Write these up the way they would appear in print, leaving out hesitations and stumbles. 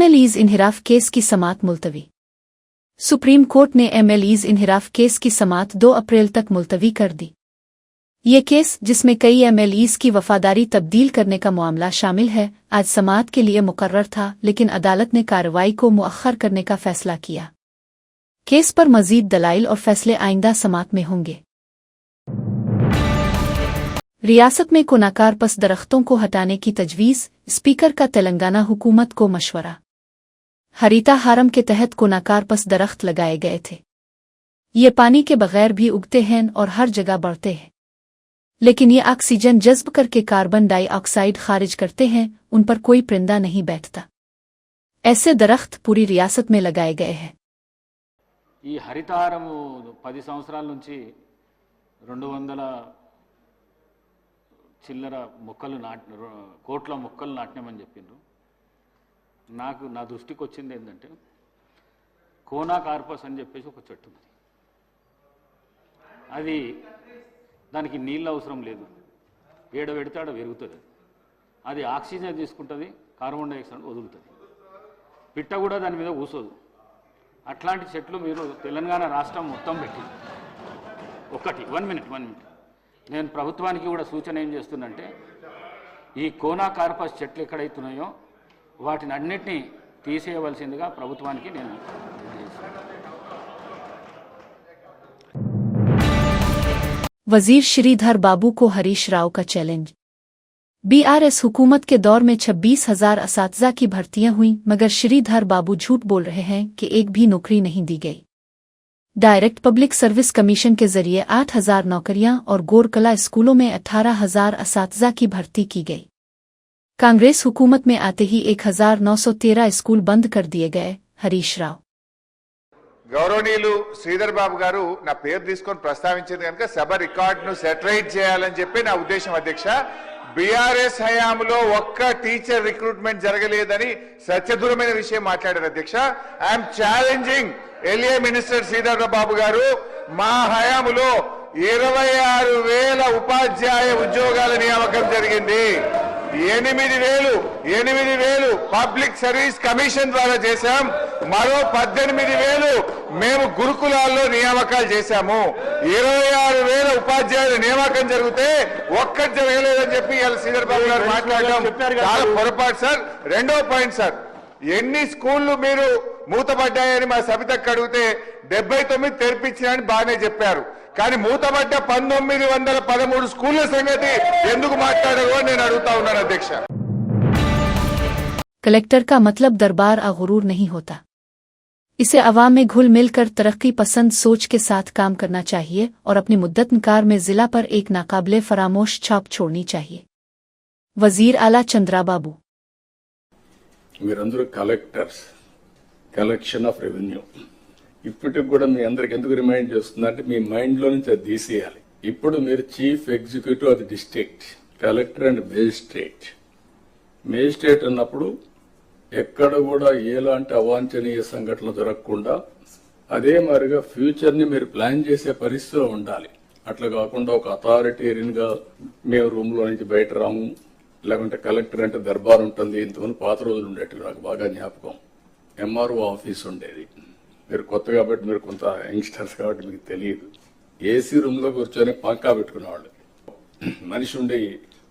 एमएलईज इनहिराफ case की समाअत मुलतवी। Supreme court ने एमएलईज इनहिराफ case की समाअत 2 अप्रैल तक मुलतवी कर दी। ये केस, जिसमें कई एमएलईज की वफादारी तब्दील करने का मामला शामिल है, आज समाअत के लिए मुकर्रर था, लेकिन अदालत ने कार्रवाई को मुअख्खर करने का फैसला किया। केस पर मजीद दलाइल और फैसले आइंदा समाअत में होंगे। रियासत में कोनाकार पस दरख्तों को हटाने की तजवीज़, स्पीकर का तेलंगाना हुकूमत को मशवरा। हरीता हारम के तहत कोनाकार पस दरख्त लगाए गए थे। ये पानी के बगैर भी उगते हैं और हर जगह बढ़ते हैं, लेकिन ये ऑक्सीजन जज्ब करके कार्बन डाइऑक्साइड खारिज करते हैं, उन पर कोई परिंदा नहीं बैठता। ऐसे दरख्त पूरी रियासत में लगाए गए हैं। ఈ హరితహారము 10 సంవత్సరాల నుంచి 200 చిల్లర మొక్కలు కోట్ల మొక్కలు నాటినామని చెప్పిండ్రు. నా దృష్టికి వచ్చింది ఏంటంటే కోనా కార్పస్ అని చెప్పేసి ఒక చెట్టు ఉంది. అది దానికి నీళ్ళు అవసరం లేదు, ఏడ పెడితే ఆడ పెరుగుతుంది. అది ఆక్సిజన్ తీసుకుంటుంది, కార్బన్ డైఆక్సైడ్ వదులుతుంది. పిట్ట కూడా దాని మీద కూసోదు. అట్లాంటి చెట్లు మీరు తెలంగాణ రాష్ట్రం మొత్తం పెట్టింది. ఒకటి 1 మినిట్ నేను ప్రభుత్వానికి కూడా సూచన ఏం చేస్తున్నంటే, ఈ కోనా కార్పస్ చెట్లు ఎక్కడైతున్నాయో వాటిని అన్నిటినీ తీసేయవలసిందిగా ప్రభుత్వానికి నేను वजीर श्रीधर बाबू को हरीश राव का चैलेंज। बीआरएस हुकूमत के दौर में 26,000 असातिज़ा की भर्तियां हुई, मगर श्रीधर बाबू झूठ बोल रहे हैं कि एक भी नौकरी नहीं दी गई। डायरेक्ट पब्लिक सर्विस कमीशन के जरिए 8,000 नौकरियां और गोरकला स्कूलों में 18,000 असातिज़ा की भर्ती की गई। कांग्रेस हुकूमत में आते ही 1,913 स्कूल बंद कर दिए गए। हरीश राव గౌరవనీయులు శ్రీధర్ బాబు గారు నా పేరు తీసుకొని ప్రస్తావించింది కనుక సభ రికార్డును సెటరైట్ చేయాలని చెప్పి నా ఉద్దేశం అధ్యక్ష. బీఆర్ఎస్ హయాంలో ఒక్క టీచర్ రిక్రూట్మెంట్ జరగలేదని సత్యదూరమైన విషయం మాట్లాడారు అధ్యక్ష. I'm challenging LA minister Sridhar Babu garu, మా హయాంలో 26,000 ఉపాధ్యాయ ఉద్యోగాల నియామకం జరిగింది. 8,000 పబ్లిక్ సర్వీస్ కమిషన్ ద్వారా చేశాం. మరో 18,000 మేము గురుకులాల్లో నియామకాలు చేశాము. 26,000 ఉపాధ్యాయుల నియామకం జరిగితే ఒక్కటి జరగలేదని చెప్పి ఇలా శ్రీధర్ బాబు గారు మాట్లాడడం చాలా పొరపాటు సార్. రెండో పాయింట్ సార్, ఎన్ని స్కూళ్లు మీరు మూతపడ్డాయని మా సబితకు అడిగితే 79 తెరిపించారని బాగానే చెప్పారు, కానీ మూతపడ్డ 1913 స్కూళ్ల సంగతి ఎందుకు మాట్లాడారో నేను అడుగుతా ఉన్నాను అధ్యక్ష. कलेक्टर का मतलब दरबार और गुरूर नहीं होता। इसे अवाम में घुल मिलकर तरक्की पसंद सोच के साथ काम करना चाहिए और अपनी मुद्दतनकार में जिला पर एक नाकाबिले फरामोश छाप छोड़नी चाहिए। वजीर आला चंद्राबाबू మీరందరూ కలెక్టర్స్, కలెక్షన్ ఆఫ్ రెవెన్యూ. ఇప్పటికి కూడా మీ అందరికి ఎందుకు రిమైండ్ చేస్తుందంటే మీ మైండ్లో నుంచి అది తీసేయాలి. ఇప్పుడు మీరు chief executive of the district, collector and magistrate అన్నప్పుడు ఎక్కడ కూడా ఎలాంటి అవాంఛనీయ సంఘటనలు జరగకుండా అదే మాదిరిగా ఫ్యూచర్ ని మీరు ప్లాన్ చేసే పరిస్థితిలో ఉండాలి. అట్లా కాకుండా ఒక అథారిటేరియన్ గా మేము రూమ్ లో నుంచి బయట రాము, లేకుంటే కలెక్టర్ అంటే దర్బార్ ఉంటుంది. ఇంతమంది పాత రోజులు ఉండేవి, నాకు బాగా జ్ఞాపకం. ఎంఆర్ఓ ఆఫీస్ ఉండేది. మీరు కొత్త కాబట్టి, మీరు కొంత యంగ్స్టర్స్ కాబట్టి మీకు తెలియదు. ఏసీ రూమ్ లో కూర్చొని పంకా పెట్టుకునేవాళ్ళు, మనిషి ఉండి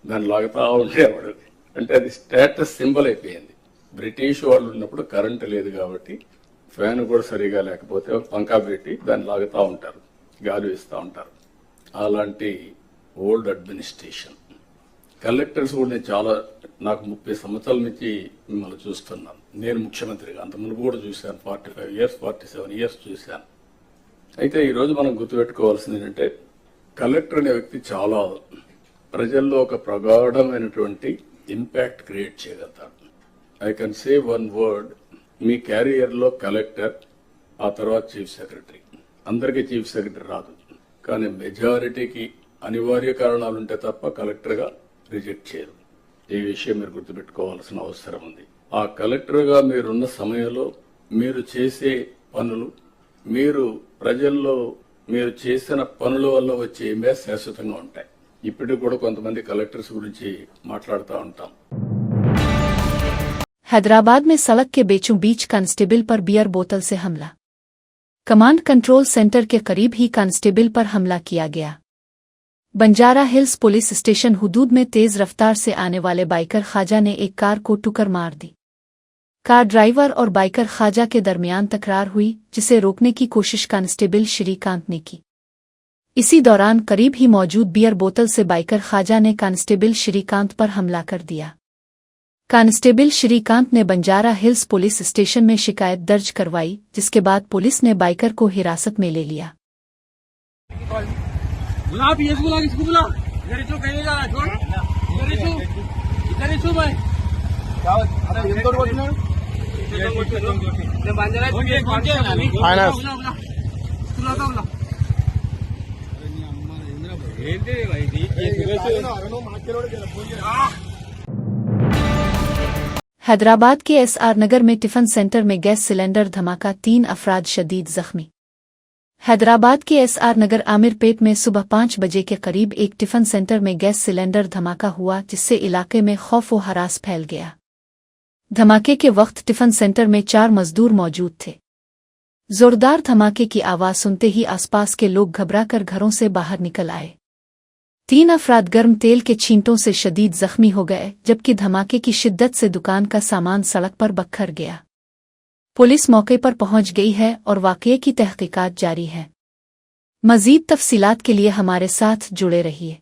దాన్ని లాగుతా ఉండేవాడు. అంటే అది స్టేటస్ సింబల్ అయిపోయింది. బ్రిటిష్ వాళ్ళు ఉన్నప్పుడు కరెంటు లేదు కాబట్టి ఫ్యాన్ కూడా సరిగా లేకపోతే పంకా పెట్టి దాన్ని లాగుతా ఉంటారు, గాలి ఇస్తూ ఉంటారు. అలాంటి ఓల్డ్ అడ్మినిస్ట్రేషన్. కలెక్టర్స్ కూడా నేను నాకు 30 సంవత్సరాల నుంచి మిమ్మల్ని చూస్తున్నాను. నేను ముఖ్యమంత్రిగా అంత మునుపు కూడా చూశాను. 45 years 47 years చూశాను. అయితే ఈరోజు మనం గుర్తుపెట్టుకోవాల్సింది ఏంటంటే, కలెక్టర్ అనే వ్యక్తి చాలా ప్రజల్లో ఒక ప్రగాఢమైనటువంటి ఇంపాక్ట్ క్రియేట్ చేయగలుగుతాడు. I can say one word, me carrier లో కలెక్టర్, ఆ తర్వాత చీఫ్ సెక్రటరీ. అందరికీ చీఫ్ సెక్రటరీ రాదు, కానీ మెజారిటీకి అనివార్య కారణాలుంటే తప్ప కలెక్టర్ గా రిజెక్ట్ చేయరు. ఈ విషయం మీరు గుర్తుపెట్టుకోవాల్సిన అవసరం ఉంది. ఆ కలెక్టర్ గా మీరున్న సమయంలో మీరు చేసే పనులు, మీరు ప్రజల్లో మీరు చేసిన పనుల వల్ల వచ్చే ఇంపాక్ట్ శాశ్వతంగా ఉంటాయి. ఇప్పటికి కూడా కొంతమంది కలెక్టర్స్ గురించి మాట్లాడుతూ ఉంటాం. हैदराबाद में सड़क के बीचों बीच कांस्टेबल पर बियर बोतल से हमला। कमांड कंट्रोल सेंटर के करीब ही कांस्टेबल पर हमला किया गया। बंजारा हिल्स पुलिस स्टेशन हुदूद में तेज रफ्तार से आने वाले बाइकर ख्वाजा ने एक कार को टुक्कर मार दी। कार ड्राइवर और बाइकर ख्वाजा के दरमियान तकरार हुई, जिसे रोकने की कोशिश कांस्टेबल श्रीकांत ने की। इसी दौरान करीब ही मौजूद बियर बोतल से बाइकर ख्वाजा ने कांस्टेबल श्रीकांत पर हमला कर दिया। कांस्टेबल श्रीकांत ने बंजारा हिल्स पुलिस स्टेशन में शिकायत दर्ज करवाई, जिसके बाद पुलिस ने बाइकर को हिरासत में ले लिया। बुला पीएस बुला, किसको बुला? इधर ही कहीं जा रहा है, छोड़ इधर ही भाई। अरे ये तो रोड में बांधरा है, बुला हैदराबाद के एसआर नगर में टिफिन सेंटर में गैस सिलेंडर धमाका, 3 अफराद शदीद जख्मी। हैदराबाद के एसआर नगर आमिरपेट में सुबह 5 बजे के करीब एक टिफिन सेंटर में गैस सिलेंडर धमाका हुआ, जिससे इलाके में खौफ व हरास फैल गया। धमाके के वक्त टिफिन सेंटर में 4 मजदूर मौजूद थे। जोरदार धमाके की आवाज सुनते ही आसपास के लोग घबराकर घरों से बाहर निकल आए। 3 अफराद गर्म तेल के छींटों से शदीद जख्मी हो गए, जबकि धमाके की शिद्दत से दुकान का सामान सड़क पर बखर गया। पुलिस मौके पर पहुंच गई है और वाकये की तहकीकात जारी है। मजीद तफसीलात के लिए हमारे साथ जुड़े रहिए।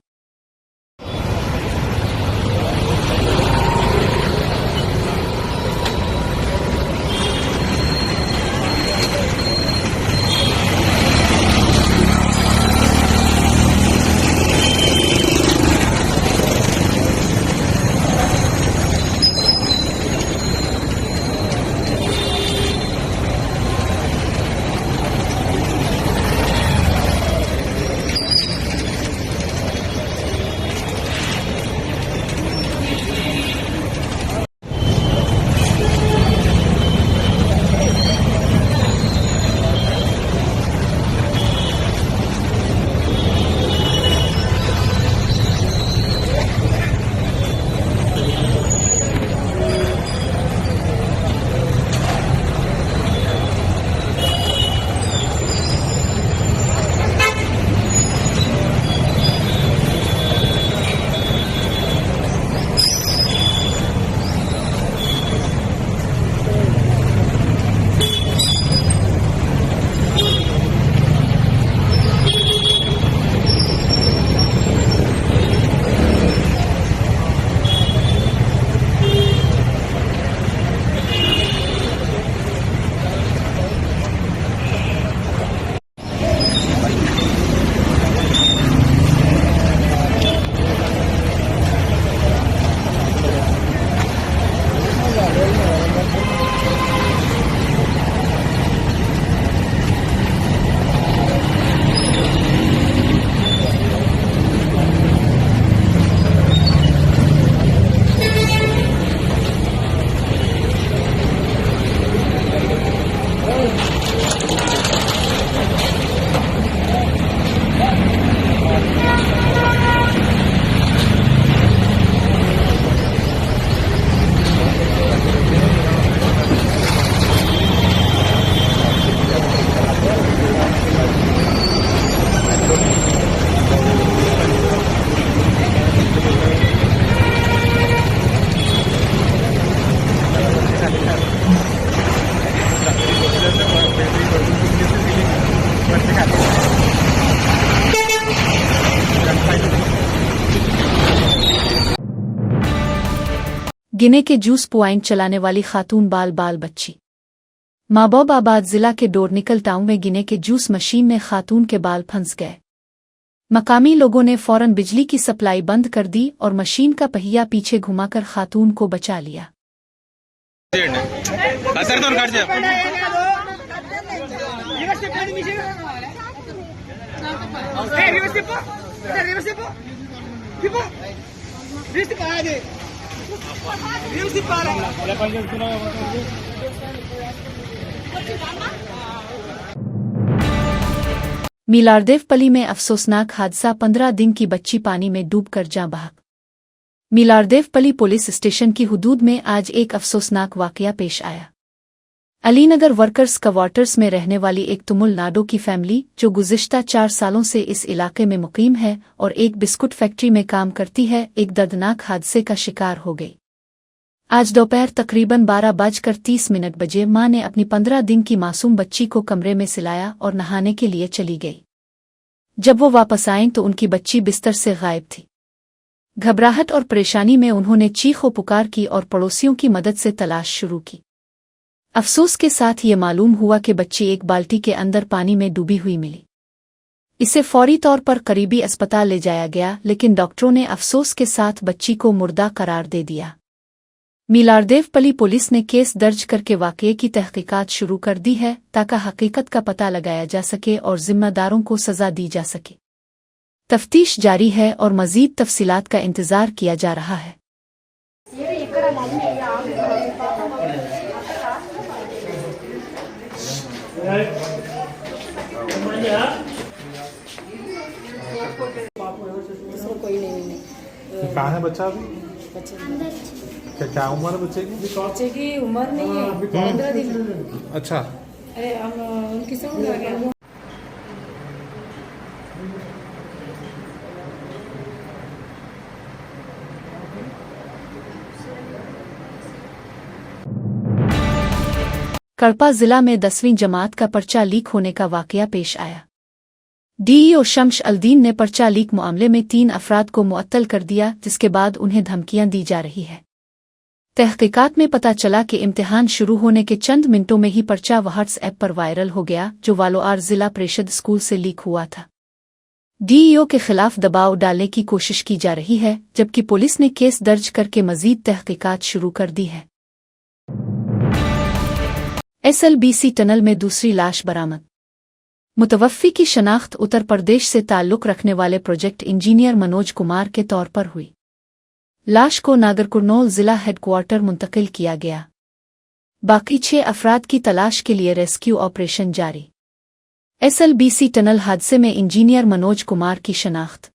गिने के जूस पॉइंट चलाने वाली खातून बाल बच्ची। महबूबाबाद जिला के डोरनिकल टाउन में गिने के जूस मशीन में खातून के बाल फंस गए। मकामी लोगों ने फौरन बिजली की सप्लाई बंद कर दी और मशीन का पहिया पीछे घुमाकर खातून को बचा लिया। मीलारदेवपल्ली में अफसोसनाक हादसा, 15 दिन की बच्ची पानी में डूबकर जाँ बहक। मीलारदेवपल्ली पुलिस स्टेशन की हुदूद में आज एक अफसोसनाक वाकया पेश आया। अलीनगर वर्कर्स क्वार्टर्स में रहने वाली एक तमिलनाडु की फैमिली जो गुज़िश्ता 4 सालों से इस इलाके में मुकीम है और एक बिस्कुट फैक्ट्री में काम करती है, एक दर्दनाक हादसे का शिकार हो गई। आज दोपहर तकरीबन 12:30 बजे मां ने अपनी 15 दिन की मासूम बच्ची को कमरे में सिलाया और नहाने के लिए चली गई। जब वो वापस आईं तो उनकी बच्ची बिस्तर से गायब थी। घबराहट और परेशानी में उन्होंने चीखो पुकार की और पड़ोसियों की मदद से तलाश शुरू की। अफसोस के साथ ये मालूम हुआ कि बच्ची एक बाल्टी के अंदर पानी में डूबी हुई मिली। इसे फौरी तौर पर करीबी अस्पताल ले जाया गया, लेकिन डॉक्टरों ने अफसोस के साथ बच्ची को मुर्दा करार दे दिया। मीलारदेवपल्ली पुलिस ने केस दर्ज करके वाकये की तहकीकात शुरू कर दी है ताकि हकीकत का पता लगाया जा सके और जिम्मेदारों को सजा दी जा सके। तफ्तीश जारी है और मजीद तफसीलात का इंतजार किया जा रहा है। कोई नहीं कहाँ है बच्चा अभी? क्या उम्र है बच्चे की? बच्चे की उम्र नहीं है, 15 दिन। अच्छा, अरे हम उनकी समझ आ गया। कड़पा जिला में 10वीं जमात का पर्चा लीक होने का वाकया पेश आया। डीईओ शम्स अल्दीन ने पर्चा लीक मामले में 3 अफराद को मुअत्तल कर दिया, जिसके बाद उन्हें धमकियां दी जा रही है। तहकीकात में पता चला कि इम्तिहान शुरू होने के चंद मिनटों में ही पर्चा व्हाट्सएप पर वायरल हो गया, जो वालोआर जिला परिषद स्कूल से लीक हुआ था। डीईओ के खिलाफ दबाव डालने की कोशिश की जा रही है, जबकि पुलिस ने केस दर्ज करके मजीद तहकीकात शुरू कर दी है। एसएलबीसी टनल में दूसरी लाश बरामद। मुतवफ़्फ़ी की शनाख्त उत्तर प्रदेश से ताल्लुक़ रखने वाले प्रोजेक्ट इंजीनियर मनोज कुमार के तौर पर हुई। लाश को नागरकुरनोल जिला हेडक्वार्टर मुंतकिल किया गया। बाकी 6 अफराद की तलाश के लिए रेस्क्यू ऑपरेशन जारी। एसएलबीसी टनल हादसे में इंजीनियर मनोज कुमार की शनाख्त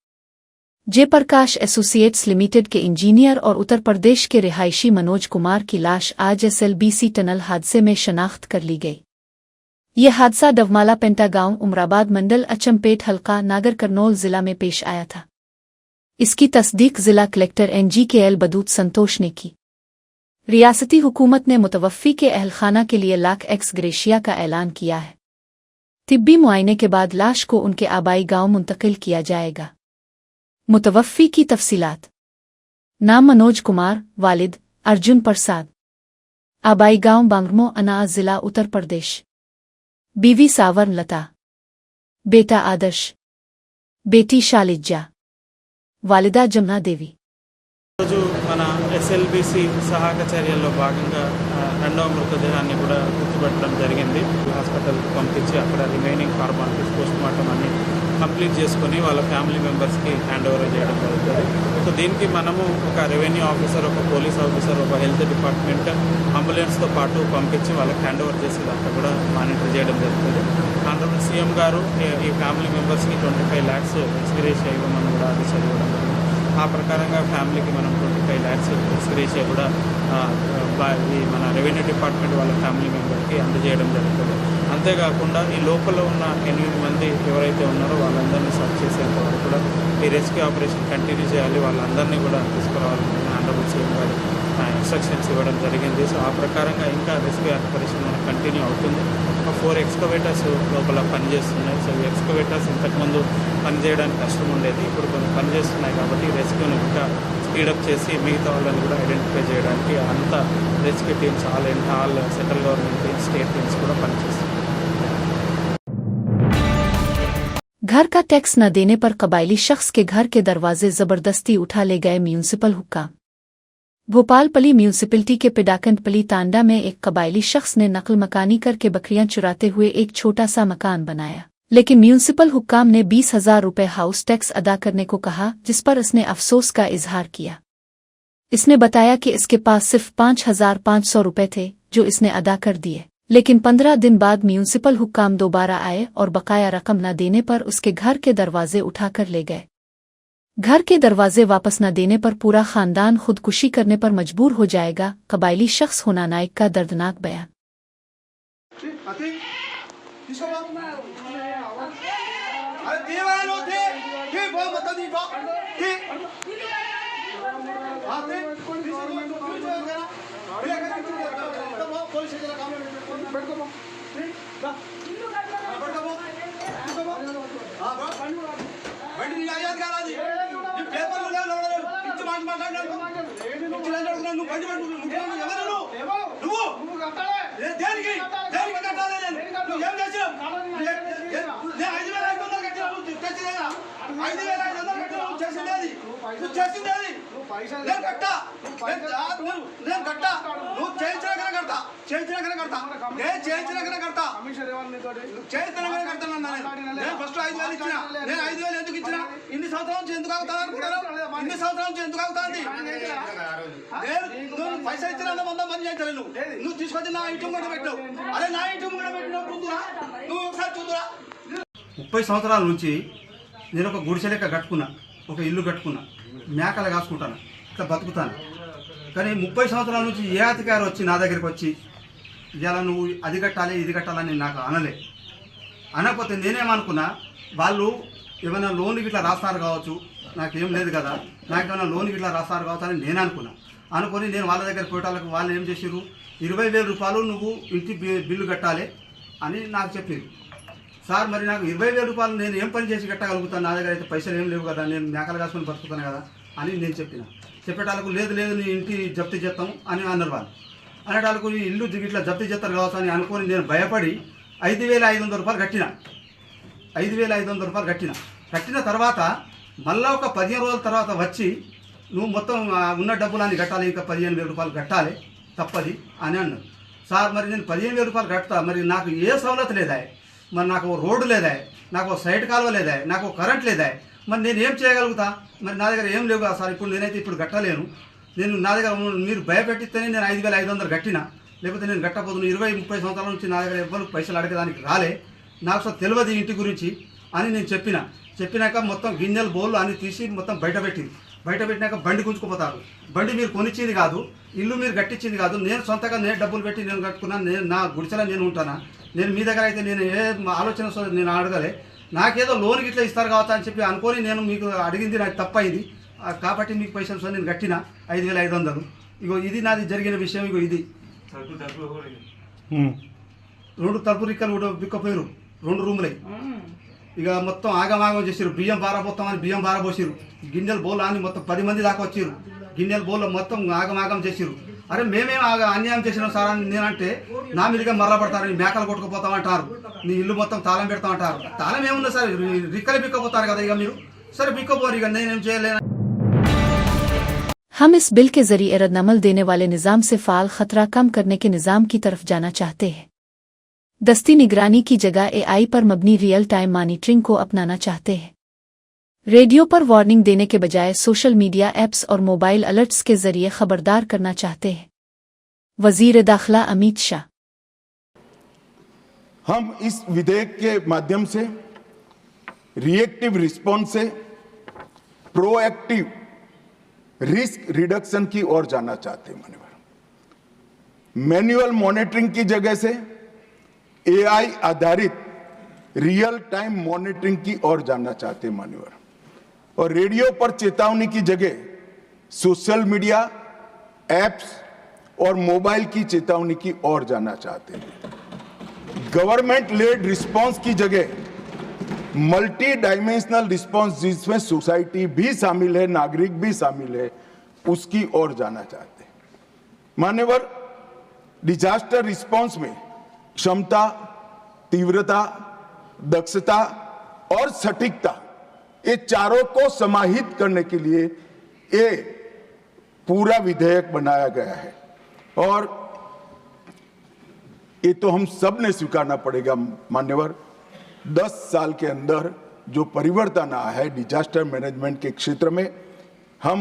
जयप्रकाश एसोसिएट्स लिमिटेड के इंजीनियर और उत्तर प्रदेश के रिहायशी मनोज कुमार की लाश आज एसएलबीसी टनल हादसे में शनाख्त कर ली गई। यह हादसा डवमाला पेंटा गांव उमराबाद मंडल अचमपेट हल्का नागर करनौल जिला में पेश आया था। इसकी तस्दीक जिला कलेक्टर NGKL बदूत संतोष ने की। रियासती हुकूमत ने मुतवफ़्फ़ी के अहलखाना के लिए लाख एक्स ग्रेशिया का ऐलान किया है। तिब्बी मुआयने के बाद लाश को उनके आबाई गांव मुंतकिल किया जाएगा। मुतवफ़्फ़ी की तफसीलात। नाम मनोज कुमार, वालिद अर्जुन प्रसाद, आबाई गांव बांगरमो अनाज जिला उत्तर प्रदेश, बीवी सावर्ण लता, बेटा आदर्श, बेटी शालिजा, वालिदा जमुना देवी। రోజు మన ఎస్ఎల్బిసి సహాయక చర్యల్లో భాగంగా రెండవ మృతదేహాన్ని కూడా గుర్తుపట్టడం జరిగింది. హాస్పిటల్కి పంపించి అక్కడ రిమైనింగ్ ఫార్మాలిటీస్ పోస్ట్మార్టం అన్ని కంప్లీట్ చేసుకొని వాళ్ళ ఫ్యామిలీ మెంబర్స్కి హ్యాండ్ ఓవర్ చేయడం జరుగుతుంది. సో దీనికి మనము ఒక రెవెన్యూ ఆఫీసర్, ఒక పోలీస్ ఆఫీసర్, ఒక హెల్త్ డిపార్ట్మెంట్ అంబులెన్స్తో పాటు పంపించి వాళ్ళకి హ్యాండ్ ఓవర్ చేసేదాకా కూడా మానిటర్ చేయడం జరుగుతుంది. ఆనరబుల్ సీఎం గారు ఈ ఫ్యామిలీ మెంబర్స్కి 25 lakhs ఎక్స్గ్రేషియా ఇవ్వమని కూడా ఆదేశాలు ఇవ్వడం జరిగింది. ఆ ప్రకారంగా ఫ్యామిలీకి మనం 25 lakhs ఎక్స్గ్రేషియా కూడా మన రెవెన్యూ డిపార్ట్మెంట్ వాళ్ళ ఫ్యామిలీ మెంబర్కి అందజేయడం జరుగుతుంది. అంతేకాకుండా ఈ లోపల ఉన్న 8 మంది ఎవరైతే ఉన్నారో వాళ్ళందరినీ సర్చ్ చేసేంత వరకు కూడా ఈ రెస్క్యూ ఆపరేషన్ కంటిన్యూ చేయాలి, వాళ్ళందరినీ కూడా తీసుకురావాలని ఆనరబుల్ సీఎం గారు ఇన్స్ట్రక్షన్స్ ఇవ్వడం జరిగింది. సో ఆ ప్రకారంగా ఇంకా రెస్క్యూ ఆపరేషన్ మనకు కంటిన్యూ అవుతుంది. 4 ఎక్స్కవేటర్స్ లోపల పనిచేస్తున్నాయి. సో ఈ ఎక్స్కవేటర్స్ ఇంతకుముందు పనిచేయడానికి కష్టం ఉండేది, ఇప్పుడు కొన్ని పనిచేస్తున్నాయి కాబట్టి రెస్క్యూని ఇంకా స్పీడప్ చేసి మిగతా వాళ్ళని కూడా ఐడెంటిఫై చేయడానికి అంత rescue teams all central government teams, state teams కూడా పనిచేస్తున్నాయి. घर का टैक्स न देने पर कबायली शख्स के घर के दरवाजे जबरदस्ती उठा ले गए म्यूनिसिपल हुक्काम। भोपालपल्ली म्यूनिसिपलिटी के पिडाकंटपल्ली तांडा में एक कबायली शख्स ने नकल मकानी करके बकरियां चुराते हुए एक छोटा सा मकान बनाया, लेकिन म्यूनिसिपल हुक्काम ने 20,000 रुपये हाउस टैक्स अदा करने को कहा, जिस पर उसने अफसोस का इजहार किया। इसने बताया कि इसके पास सिर्फ 5,500 रुपये थे, जो इसने अदा कर दिए, लेकिन 15 दिन बाद म्यूनिसिपल हुक्काम दोबारा आए और बकाया रकम न देने पर उसके घर के दरवाजे उठाकर ले गए। घर के दरवाजे वापस न देने पर पूरा खानदान खुदकुशी करने पर मजबूर हो जाएगा। कबायली शख्स होना नाइक का दर्दनाक बयान। పైసా ఇచ్చినా వంద మంది చేయించలే నువ్వు తీసుకొచ్చి నా ఇంటి కూడా పెట్టావు. అదే నా ఇంటి కూడా పెట్టినప్పుడు నువ్వు ఒకసారి చూద్దురా. 30 సంవత్సరాల నుంచి నేను ఒక గుడిసె లెక్క కట్టుకున్నా, ఒక ఇల్లు కట్టుకున్నా, మేకలు కాసుకుంటాను, ఇట్లా బతుకుతాను. కానీ 30 సంవత్సరాల నుంచి ఏ అధికారి వచ్చి నా దగ్గరికి వచ్చి ఇలా నువ్వు అది కట్టాలి ఇది కట్టాలని నాకు అనలే. అనకపోతే నేనేమనుకున్నా, వాళ్ళు ఏమైనా లోన్కి ఇట్లా రాస్తారు కావచ్చు, నాకేం లేదు కదా, నాకేమైనా లోన్కి ఇట్లా రాస్తారు కావచ్చు అని నేను అనుకొని నేను వాళ్ళ దగ్గర పోయేటాలకు వాళ్ళు ఏం చేసారు, 20,000 రూపాయలు నువ్వు ఇంటి బిల్లు కట్టాలి అని నాకు చెప్పారు. సార్ మరి నాకు 20,000 రూపాయలు నేను ఏం పని చేసి కట్టగలుగుతాను, నా దగ్గర అయితే పైసలు ఏం లేవు కదా, నేను మేకలు కాసుకొని బతుకుతాను కదా అని నేను చెప్పేటాలకు లేదు నీ ఇంటి జప్తీ చేస్తాం అని అన్నారు. వాళ్ళు అనేటాలకు ఈ ఇల్లు ఇట్లా జప్తీ చేస్తారు కావచ్చు అని అనుకొని నేను భయపడి 5,500 రూపాయలు కట్టిన. 5,500 రూపాయలు కట్టిన తర్వాత మళ్ళీ ఒక 15 రోజుల తర్వాత వచ్చి నువ్వు మొత్తం ఉన్న డబ్బులన్నీ కట్టాలి, ఇంకా 15,000 రూపాయలు కట్టాలి తప్పది అని అన్నారు. సార్ మరి నేను 15,000 రూపాయలు కడతా, మరి నాకు ఏ సవలత లేదా, మరి నాకు రోడ్డు లేదా, నాకు సైడ్ కాలువ లేదా, నాకు కరెంట్ లేదా, మరి నేను ఏం చేయగలుగుతా, మరి నా దగ్గర ఏం లేవు కదా సార్, నేనైతే ఇప్పుడు కట్టలేను, నేను నా దగ్గర మీరు భయపెట్టిస్తేనే నేను 5,500 కట్టినా, లేకపోతే నేను కట్టకపోతున్నా. 20-30 సంవత్సరాల నుంచి నా దగ్గర ఎవ్వరు పైసలు అడగడానికి రాలే, నాకు అసలు తెలియదు ఇంటి గురించి అని నేను చెప్పినాక మొత్తం గిన్నెలు బోళ్ళు అన్ని తీసి మొత్తం బయటపెట్టినాక బండి గుంజుకుపోతారు. బండి మీరు కొనిచ్చింది కాదు, ఇల్లు మీరు కట్టించింది కాదు, నేను సొంతగా నేను డబ్బులు పెట్టి నేను కట్టుకున్నాను, నేను నా గుడిసెలో నేను ఉంటానా, నేను మీ దగ్గర అయితే నేను ఏ ఆలోచన నేను అడగలే, నాకేదో లోన్ ఇట్లా ఇస్తారు కావచ్చా అని చెప్పి అనుకొని నేను మీకు అడిగింది నాకు తప్పైంది కాబట్టి మీకు పైసలు నేను కట్టిన 5,500. ఇగో ఇది నాది జరిగిన విషయం. ఇగో ఇది 2 తలుపు రిక్కలు కూడా బిక్కపోయారు, 2 రూములై. ఇక మొత్తం ఆగమాగం చేసారు, బియ్యం బారపోతామని బియ్యం బారపోసారు, గిన్నెలు బోళ్ళు అని మొత్తం 10 మంది దాకా వచ్చారు, గిన్నెలు బోళ్ళు మొత్తం ఆగమాగం చేసారు. అరే మేమేం అన్యాయం చేసినాం సార్ అని నేనంటే నా మీదుగా మరలబడతారు, నీ మేకలు కొట్టుకుపోతామంటారు, నీ ఇల్లు మొత్తం తాళం పెడతామంటారు. తాళం ఏముంది సార్, రిక్కలు బిక్కపోతారు కదా ఇక మీరు, సరే బిక్కపోరు, ఇక నేనేం చేయలేను. हम इस बिल के जरिए रद्दअमल देने वाले निज़ाम से फ़ाल खतरा कम करने के निज़ाम की तरफ जाना चाहते हैं। दस्ती निगरानी की जगह AI पर मबनी रियल टाइम मॉनिटरिंग को अपनाना चाहते हैं। रेडियो पर वार्निंग देने के बजाय सोशल मीडिया ऐप्स और मोबाइल अलर्ट्स के जरिए खबरदार करना चाहते हैं। वज़ीर दाखिला अमित शाह। हम इस विधेयक के माध्यम से रिएक्टिव रिस्पॉन्स से प्रोएक्टिव रिस्क रिडक्शन की ओर जाना चाहते हैं। मैन्युअल मॉनिटरिंग की जगह से AI आधारित रियल टाइम मॉनिटरिंग की ओर जाना चाहते हैं मान्यवर, और रेडियो पर चेतावनी की जगह सोशल मीडिया एप्स और मोबाइल की चेतावनी की ओर जाना चाहते हैं। गवर्नमेंट लेड रिस्पांस की जगह मल्टी डायमेंशनल रिस्पांस जिसमें सोसाइटी भी शामिल है, नागरिक भी शामिल है, उसकी ओर जाना चाहते हैं। मान्यवर, डिजास्टर रिस्पांस में क्षमता, तीव्रता, दक्षता और सटीकता, ये चारों को समाहित करने के लिए ये पूरा विधेयक बनाया गया है। और ये तो हम सब ने स्वीकारना पड़ेगा मान्यवर, 10 साल के अंदर जो परिवर्तन आया है डिजास्टर मैनेजमेंट के क्षेत्र में, हम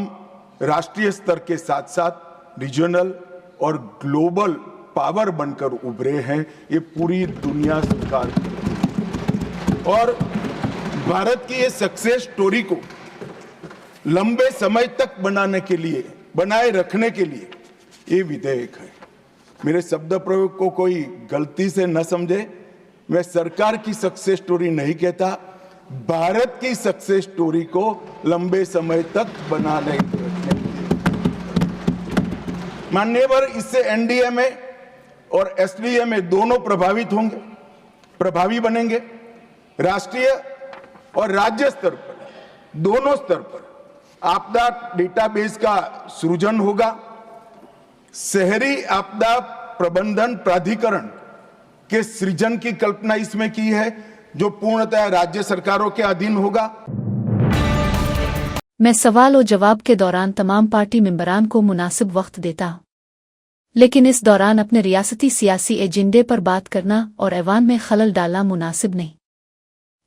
राष्ट्रीय स्तर के साथ साथ रीजनल और ग्लोबल पावर बनकर उभरे हैं, ये पूरी दुनिया स्वीकार करती है। और भारत की ये सक्सेस स्टोरी को लंबे समय तक बनाए रखने के लिए ये विधेयक है। मेरे शब्द प्रयोग को कोई गलती से न समझे, मैं सरकार की सक्सेस स्टोरी नहीं कहता, भारत की सक्सेस स्टोरी को लंबे समय तक बनाने रखने के लिए। माननीय, इससे एनडीए में और एसडीए में दोनों प्रभावी बनेंगे। राष्ट्रीय और राज्य स्तर पर, दोनों स्तर पर आपदा डेटाबेस का सृजन होगा। शहरी आपदा प्रबंधन प्राधिकरण के सृजन की कल्पना इसमें की है, जो पूर्णतः राज्य सरकारों के अधीन होगा। मैं सवाल और जवाब के दौरान तमाम पार्टी मेंबरान को मुनासिब वक्त देता हूं, लेकिन इस दौरान अपने रियासती सियासी एजेंडे पर बात करना और ऐवान में खलल डालना मुनासिब नहीं।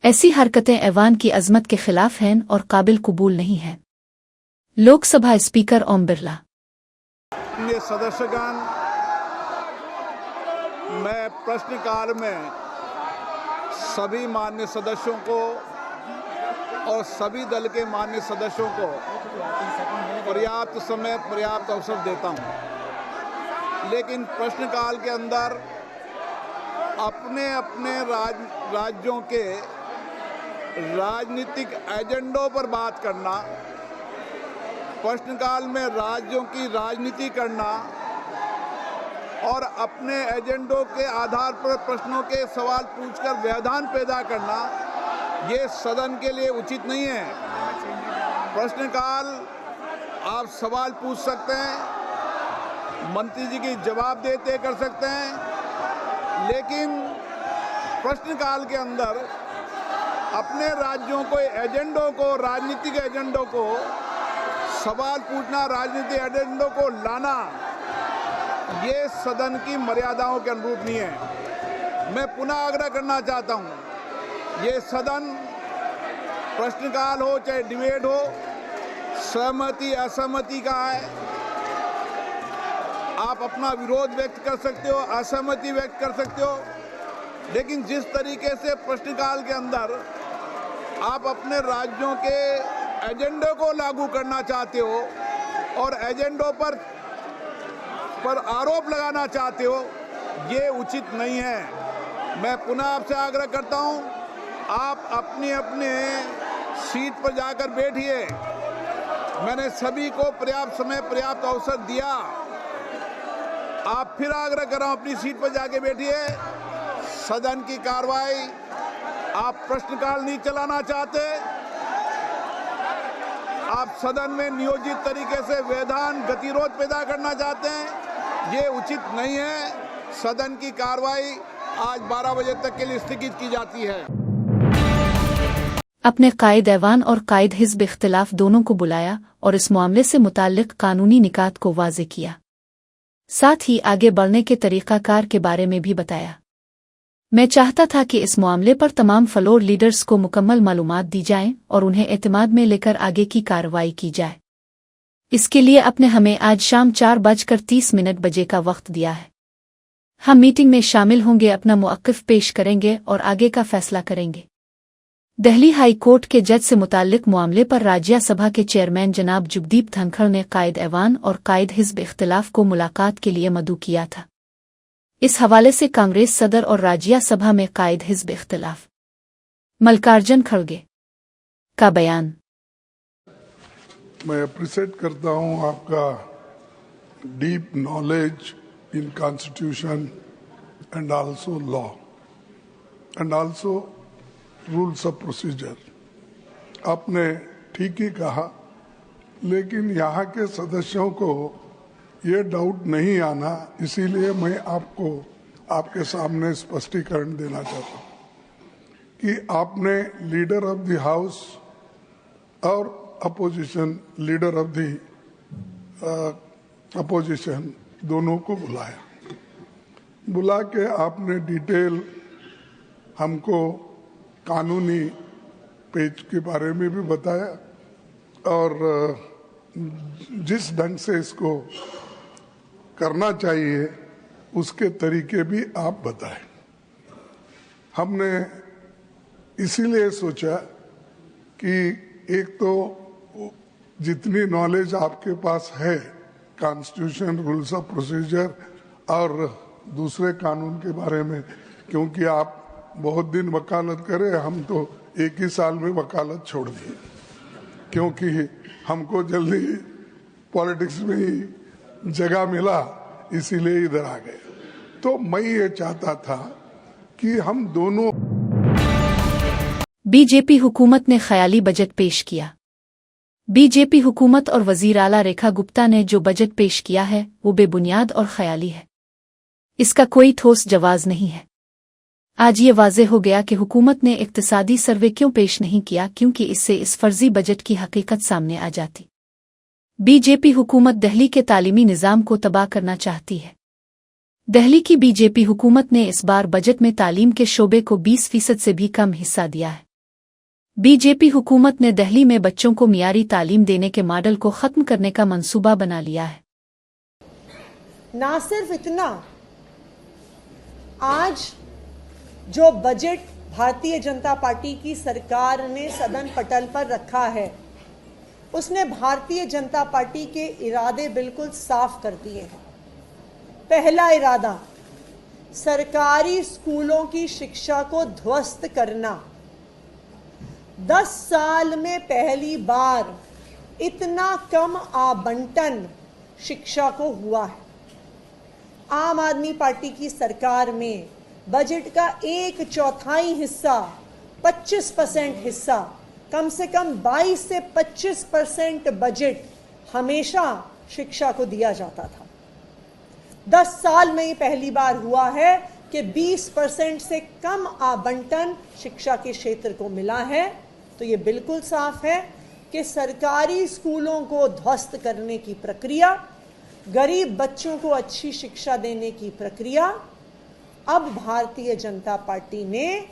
ऐसी हरकतें ऐवान की अजमत के खिलाफ हैं और काबिल कबूल नहीं हैं। लोकसभा स्पीकर ओम बिरला। सदस्यगण, मैं प्रश्नकाल में सभी मान्य सदस्यों को और सभी दल के मान्य सदस्यों को पर्याप्त समय, पर्याप्त अवसर देता हूं, लेकिन प्रश्नकाल के अंदर अपने अपने राज्यों के राजनीतिक एजेंडों पर बात करना, प्रश्नकाल में राज्यों की राजनीति करना और अपने एजेंडों के आधार पर प्रश्नों के सवाल पूछकर व्यवधान पैदा करना, ये सदन के लिए उचित नहीं है। प्रश्नकाल आप सवाल पूछ सकते हैं, मंत्री जी की जवाब देते कर सकते हैं, लेकिन प्रश्नकाल के अंदर अपने राज्यों को एजेंडों को, राजनीतिक एजेंडों को सवाल पूछना, राजनीतिक एजेंडों को लाना, ये सदन की मर्यादाओं के अनुरूप नहीं है। मैं पुनः आग्रह करना चाहता हूं, ये सदन प्रश्नकाल हो चाहे डिबेट हो, सहमति असहमति का है। आप अपना विरोध व्यक्त कर सकते हो, असहमति व्यक्त कर सकते हो, लेकिन जिस तरीके से प्रश्नकाल के अंदर आप अपने राज्यों के एजेंडे को लागू करना चाहते हो और एजेंडों पर आरोप लगाना चाहते हो, ये उचित नहीं है। मैं पुनः आपसे आग्रह करता हूं, आप अपने अपने सीट पर जाकर बैठिए। मैंने सभी को पर्याप्त समय, पर्याप्त अवसर दिया। आप फिर आग्रह कर रहा हूं, अपनी सीट पर जाके बैठिए। सदन की कार्रवाई, आप प्रश्नकाल नहीं चलाना चाहते, आप सदन में नियोजित तरीके से व्यवधान, गतिरोध पैदा करना चाहते हैं, ये उचित नहीं है। सदन की कार्रवाई आज 12 बजे तक के लिए स्थगित की जाती है। अपने कायद ऐवान और कायद हिज़्ब इख्तिलाफ दोनों को बुलाया और इस मामले से मुताल्लिक कानूनी निकात को वाज़े किया। साथ ही आगे बढ़ने के तरीक़ाकार के बारे में भी बताया। मैं चाहता था कि इस मामले पर तमाम फ्लोर लीडर्स को मुकम्मल मालूमात दी जाएं और उन्हें एतमाद में लेकर आगे की कार्रवाई की जाए। इसके लिए आपने हमें आज शाम 4:30 बजे का वक्त दिया है। हम मीटिंग में शामिल होंगे, अपना मुअक्किफ पेश करेंगे और आगे का फैसला करेंगे। दिल्ली हाई कोर्ट के जज से मुताल्लिक मामले पर राज्यसभा के चेयरमैन जनाब जुगदीप धनखड़ ने कायद ऐवान और कायद हिज़्ब इख्तिलाफ को मुलाकात के लिए मदऊ किया था। इस हवाले से कांग्रेस सदर और राज्यसभा में कायद हिज़्ब इख्तिलाफ मल्लिकार्जुन खड़गे का बयान। मैं अप्रिशिएट करता हूं आपका deep knowledge in constitution and also law and also rules of procedure. आपने ठीक ही कहा, लेकिन यहाँ के सदस्यों को ये डाउट नहीं आना, इसीलिए मैं आपको आपके सामने स्पष्टीकरण देना चाहता हूँ कि आपने लीडर ऑफ द हाउस और opposition leader of the opposition दोनों को बुला के आपने डिटेल हमको कानूनी पेज के बारे में भी बताया और जिस ढंग से इसको करना चाहिए उसके तरीके भी आप बताएं। हमने इसीलिए सोचा कि एक तो जितनी नॉलेज आपके पास है कॉन्स्टिट्यूशन, रूल्स ऑफ प्रोसीजर और दूसरे कानून के बारे में, क्योंकि आप बहुत दिन वकालत करे, हम तो एक ही साल में वकालत छोड़ दिए क्योंकि हमको जल्दी पॉलिटिक्स में ही जगह मिला, इसीलिए इधर आ गए। तो मैं ये चाहता था कि हम दोनों। बीजेपी हुकूमत ने ख्याली बजट पेश किया। बीजेपी हुकूमत और वजीर आला रेखा गुप्ता ने जो बजट पेश किया है वो बेबुनियाद और ख्याली है। इसका कोई ठोस जवाब नहीं है। आज ये वाज़ेह हो गया कि हुकूमत ने इक्तिसादी सर्वे क्यों पेश नहीं किया, क्योंकि इससे इस फर्जी बजट की हकीकत सामने आ जाती। बीजेपी हुकूमत दिल्ली के तालीमी निज़ाम को तबाह करना चाहती है। दिल्ली की बीजेपी हुकूमत ने इस बार बजट में तालीम के शोबे को 20% से भी कम हिस्सा दिया है। बीजेपी हुकूमत ने दिल्ली में बच्चों को मियारी तालीम देने के मॉडल को ख़त्म करने का मंसूबा बना लिया है। ना सिर्फ इतना, आज जो बजट भारतीय जनता पार्टी की सरकार ने सदन पटल पर रखा है, उसने भारतीय जनता पार्टी के इरादे बिल्कुल साफ कर दिए हैं। पहला इरादा, सरकारी स्कूलों की शिक्षा को ध्वस्त करना। 10 साल में पहली बार इतना कम आवंटन शिक्षा को हुआ है। आम आदमी पार्टी की सरकार में बजट का 1/4 हिस्सा, 25% हिस्सा, कम से कम 22 से 25% बजट हमेशा शिक्षा को दिया जाता था। 10 साल में ही पहली बार हुआ है कि 20% से कम आवंटन शिक्षा के क्षेत्र को मिला है। तो ये बिल्कुल साफ है कि सरकारी स्कूलों को ध्वस्त करने की प्रक्रिया, गरीब बच्चों को अच्छी शिक्षा देने की प्रक्रिया, अब भारतीय जनता पार्टी ने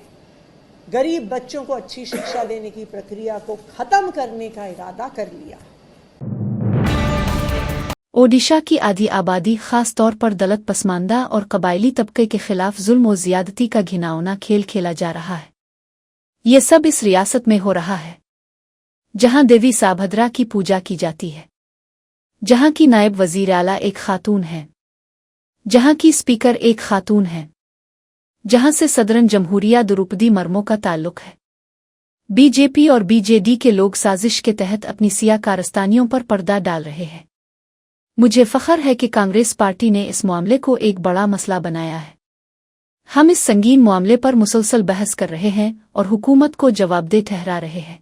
गरीब बच्चों को अच्छी शिक्षा देने की प्रक्रिया को खत्म करने का इरादा कर लिया। ओडिशा की आधी आबादी, खास तौर पर दलित पसमानदा और कबायली तबके के खिलाफ जुल्म और ज्यादती का घिनौना खेल खेला जा रहा है। ये सब इस रियासत में हो रहा है जहां देवी साभद्रा की पूजा की जाती है, जहां की नायब वजीर आला एक खातून है, जहां की स्पीकर एक खातून है, जहां से सदरन जमहूरिया द्रौपदी मुर्मू का ताल्लुक है। बीजेपी और बीजेडी के लोग साजिश के तहत अपनी सियाह कारस्तानियों पर पर्दा डाल रहे हैं। मुझे फख्र है कि कांग्रेस पार्टी ने इस मामले को एक बड़ा मसला बनाया है। हम इस संगीन मामले पर मुसलसल बहस कर रहे हैं और हुकूमत को जवाबदेह ठहरा रहे हैं।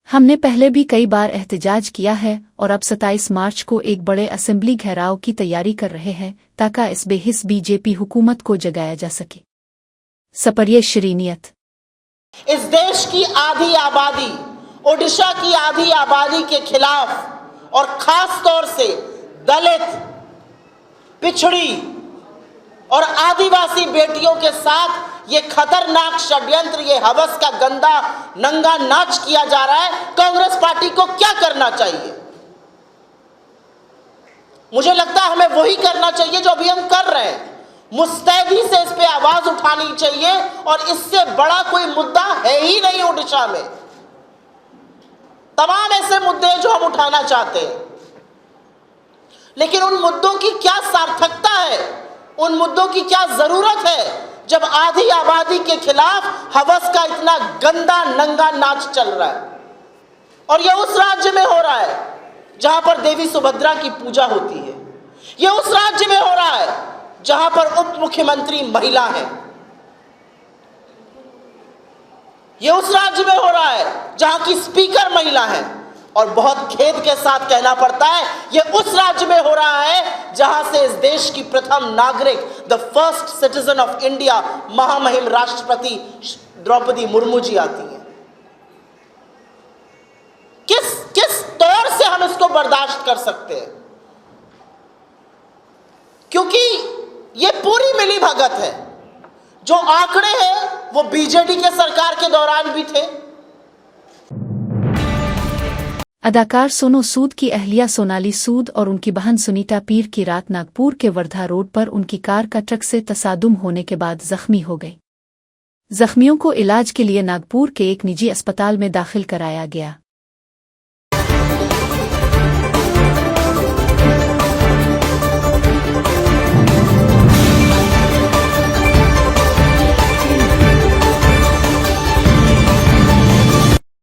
हमने पहले भी कई बार एहतजाज किया है और अब 27 मार्च को एक बड़े असेंबली घेराव की तैयारी कर रहे हैं ताकि इस बेहिस बीजेपी हुकूमत को जगाया जा सके। सपरिये शरीनियत। इस देश की आधी आबादी, ओडिशा की आधी आबादी के खिलाफ और खास तौर से दलित, पिछड़ी और आदिवासी बेटियों के साथ ये खतरनाक षड्यंत्र, ये हवस का गंदा नंगा नाच किया जा रहा है। कांग्रेस पार्टी को क्या करना चाहिए? मुझे लगता है हमें वही करना चाहिए जो अभी हम कर रहे हैं। मुस्तैदी से इस पे आवाज उठानी चाहिए और इससे बड़ा कोई मुद्दा है ही नहीं ओडिशा में। तमाम ऐसे मुद्दे हैं जो हम उठाना चाहते हैं, लेकिन उन मुद्दों की क्या सार्थकता है, उन मुद्दों की क्या जरूरत है जब आधी आबादी के खिलाफ हवस का इतना गंदा नंगा नाच चल रहा है। और यह उस राज्य में हो रहा है जहां पर देवी सुभद्रा की पूजा होती है। यह उस राज्य में हो रहा है जहां पर उप मुख्यमंत्री महिला है। यह उस राज्य में हो रहा है जहां की स्पीकर महिला है। और बहुत खेद के साथ कहना पड़ता है, यह उस राज्य में हो रहा है जहां से इस देश की प्रथम नागरिक, the first citizen of India, महामहिम राष्ट्रपति द्रौपदी मुर्मू जी आती हैं। किस तौर से हम इसको बर्दाश्त कर सकते हैं? क्योंकि यह पूरी मिली भगत है। जो आंकड़े हैं वो बीजेडी के सरकार के दौरान भी थे। अदाकार सोनू सूद की अहलिया सोनाली सूद और उनकी बहन सुनीता पीर की रात नागपुर के वर्धा रोड पर उनकी कार का ट्रक से तसादुम होने के बाद जख्मी हो गई। जख्मियों को इलाज के लिए नागपुर के एक निजी अस्पताल में दाखिल कराया गया।